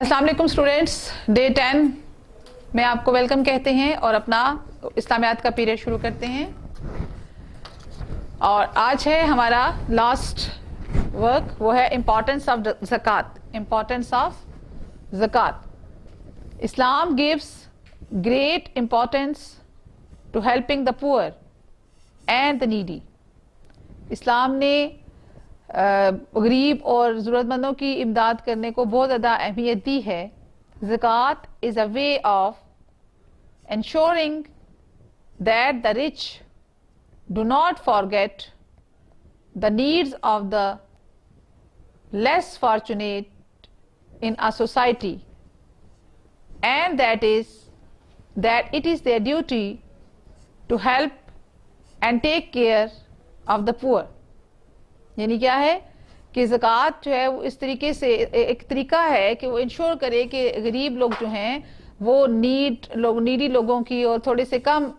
अस्सलाम वालेकुम students, day 10 में आपको वेलकम कहते हैं और अपना इस्लामियात का पीरियड शुरू करते हैं। और आज है हमारा लास्ट वर्क, वो है importance of zakat. Importance of zakat. Islam gives great importance to helping the poor and the needy. Islam ने गरीब और ज़रूरतमंदों की इमदाद करने को बहुत ज़्यादा अहमियत दी है। Zakat is a way of ensuring that the rich do not forget the needs of the less fortunate in a society, and that it is their duty to help and take care of the poor। यानी क्या है कि ज़कात जो है वो इस तरीके से एक तरीका है कि वो इंश्योर करे कि गरीब लोग जो हैं वो नीडी लोगों की और थोड़े से कम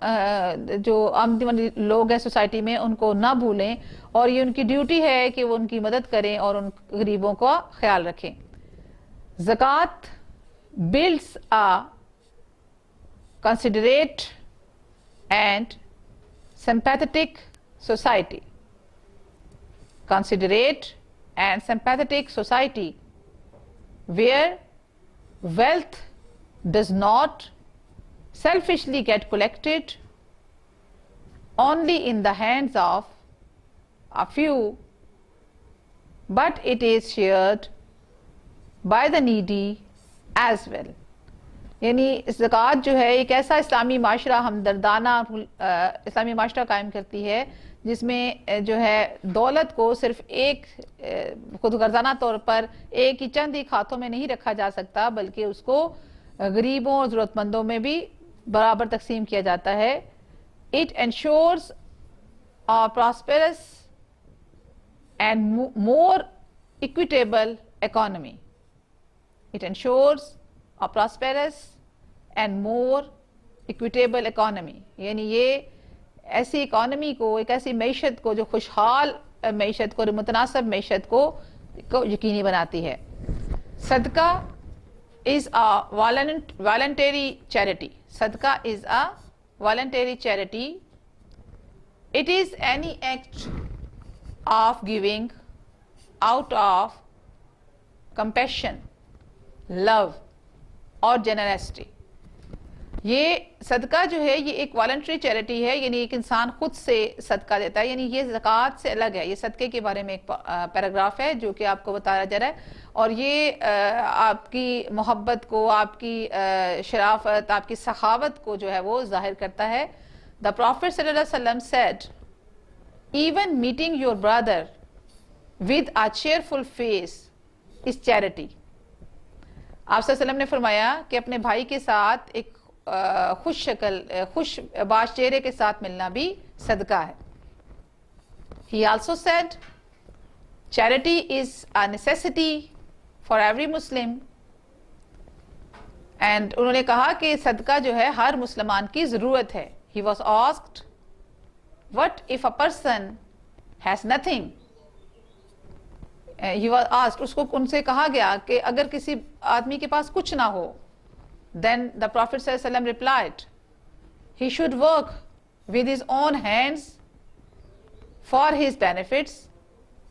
जो आमदनी लोग हैं सोसाइटी में उनको ना भूलें, और ये उनकी ड्यूटी है कि वो उनकी मदद करें और उन गरीबों का ख्याल रखें। Zakat builds a considerate and sympathetic society। Considerate and sympathetic society where wealth does not selfishly get collected only in the hands of a few, but it is shared by the needy as well। यानी ज़कात जो है एक ऐसा इस्लामी माशरा हमदर्दाना इस्लामी माशरा कायम करती है जिसमें जो है दौलत को सिर्फ एक खुदगर्जाना तौर पर एक ही चंद ही खातों में नहीं रखा जा सकता, बल्कि उसको गरीबों और ज़रूरतमंदों में भी बराबर तकसीम किया जाता है। It ensures a prosperous and more equitable economy. It ensures a prosperous and more equitable economy, यानी ये ऐसी इकोनॉमी को, एक ऐसी मैशत को जो खुशहाल मैशत को, मुतनासिब मैशत को यकीनी बनाती है। सदका is a voluntary charity। Sadaqah is a voluntary charity। It is any act of giving out of compassion, love और generosity। ये सदका जो है ये एक वॉलंटरी चैरिटी है, यानी एक इंसान खुद से सदका देता है, यानी ये ज़कात से अलग है। ये सदक़े के बारे में एक पैराग्राफ है जो कि आपको बताया जा रहा है, और ये आपकी मोहब्बत को, आपकी शराफत, आपकी सखावत को जो है वो जाहिर करता है। द प्रॉफिट सल्लल्लाहु अलैहि वसल्लम said, even meeting your brother with a cheerful face is charity. आप सल्लल्लाहु अलैहि वसल्लम ने फरमाया कि अपने भाई के साथ एक खुश बाश चेहरे के साथ मिलना भी सदका है। He also said, charity is a necessity for every Muslim। and उन्होंने कहा कि सदका जो है हर मुसलमान की जरूरत है। He was asked, what if a person has nothing? He was asked, उसको उनसे कहा गया कि अगर किसी आदमी के पास कुछ ना हो, then the Prophet ﷺ replied, he should work with his own hands for his benefits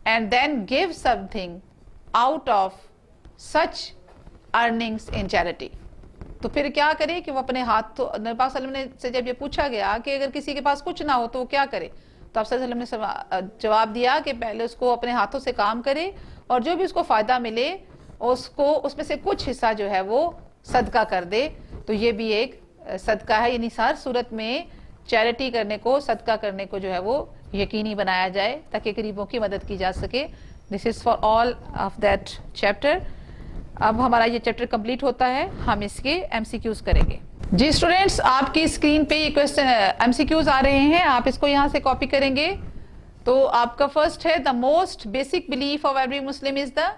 and then give something out of such earnings in charity। तो फिर क्या करे कि वो अपने हाथ, तो नबी पाक सल्लल्लाहु अलैहि वसल्लम से जब ये पूछा गया कि अगर किसी के पास कुछ ना हो तो वो क्या करे, तो आप सल्लल्लाहु अलैहि वसल्लम ने जवाब दिया कि पहले उसको अपने हाथों से काम करे और जो भी उसको फ़ायदा मिले उसको उसमें से कुछ हिस्सा जो है वो सदका कर दे। तो ये भी एक सदका है, यानी हर सूरत में चैरिटी करने को, सदका करने को जो है वो यकीनी बनाया जाए ताकि गरीबों की मदद की जा सके। This is for all of that chapter. अब हमारा ये चैप्टर कंप्लीट होता है, हम इसके MCQs करेंगे। जी स्टूडेंट्स, आपकी स्क्रीन पे ये क्वेश्चन MCQs आ रहे हैं, आप इसको यहाँ से कॉपी करेंगे। तो आपका फर्स्ट है, the most basic belief of every Muslim is the,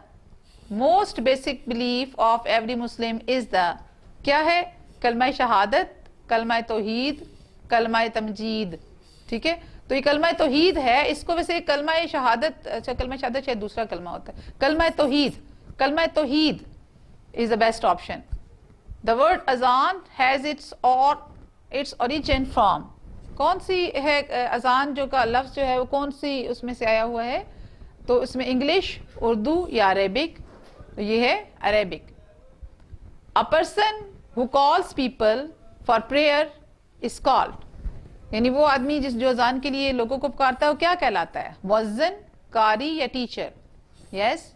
most basic belief of every Muslim is the, क्या है? कलमा शहादत, कलमा तौहीद, कलमा तमजीद। ठीक है, तो ये कलमा तौहीद है। इसको वैसे कलमा शहादत, अच्छा कलमा शहादत शायद दूसरा कलमा होता है, कलमा तौहीद। कलमा तौहीद is the best option. The word azan has its origin from. कौन सी है अजान जो का लफ्ज़ जो है वो कौन सी उसमें से आया हुआ है? तो इसमें इंग्लिश, उर्दू या अरेबिक? तो ये है Arabic. A person who calls people for prayer is called. यानी वो आदमी जो अजान के लिए लोगों को पुकारता है वो क्या कहलाता है? मुअज्जिन, कारी या teacher? Yes,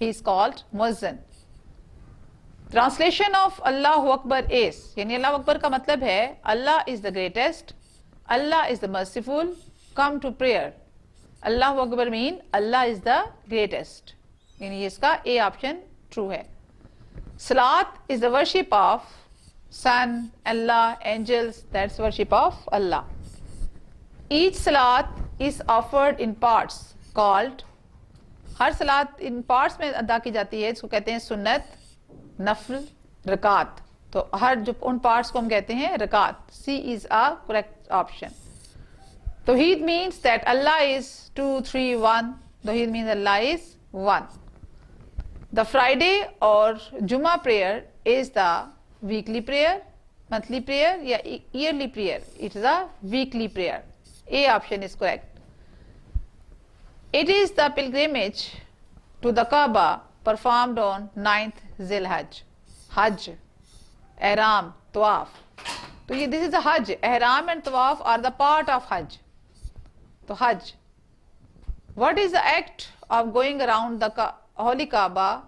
he is called muezzin. Translation of Allah Akbar is, यानी अल्लाह अकबर का मतलब है Allah is the greatest, Allah is the merciful, come to prayer. Allah Akbar mean Allah is the greatest, यानी इसका ए ऑप्शन ट्रू है. Salat is the worship of Sun, Allah, angels, that's worship of Allah. Each salat is offered in parts called, her Salat in parts में अदा की जाती है, इसको कहते हैं सुन्नत, नफल, रकात. तो हर जो उन पार्ट्स को हम कहते हैं रकात. C is a correct option. Tawheed means that Allah is 2, 3, 1. Tawheed means Allah is 1. The Friday or Juma prayer is the weekly prayer, monthly prayer या yearly prayer? It is a weekly prayer. A option is correct. It is the pilgrimage to the Kaaba performed on 9th Zilhajj. Hajj, Ihram, Tawaf. तो ये this is the Hajj. Ihram and Tawaf are the part of Hajj. तो Hajj. What is the act of going around the holy Kaaba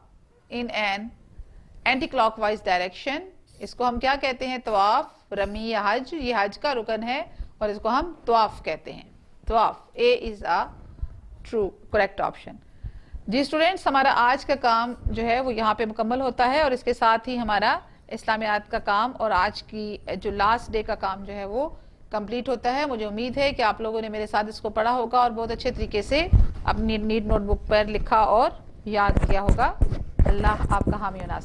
in an anti-clockwise direction? इसको हम क्या कहते हैं? तवाफ, rummy या हज. ये हज का रुकन है और इसको हम तवाफ कहते हैं. तवाफ. A is a true correct option. जी स्टूडेंट्स, हमारा आज का काम जो है वो यहाँ पे मुकम्मल होता है और इसके साथ ही हमारा इस्लामियात का काम और आज की जो लास्ट डे का काम जो है वो कंप्लीट होता है. मुझे उम्मीद है कि आप लोगों ने मेरे साथ इसको पढ़ा होगा और बहुत अच्छे तरीके से अपनी नीट नोटबुक पर लिखा और याद किया होगा. अल्लाह आपका हामी नासिर.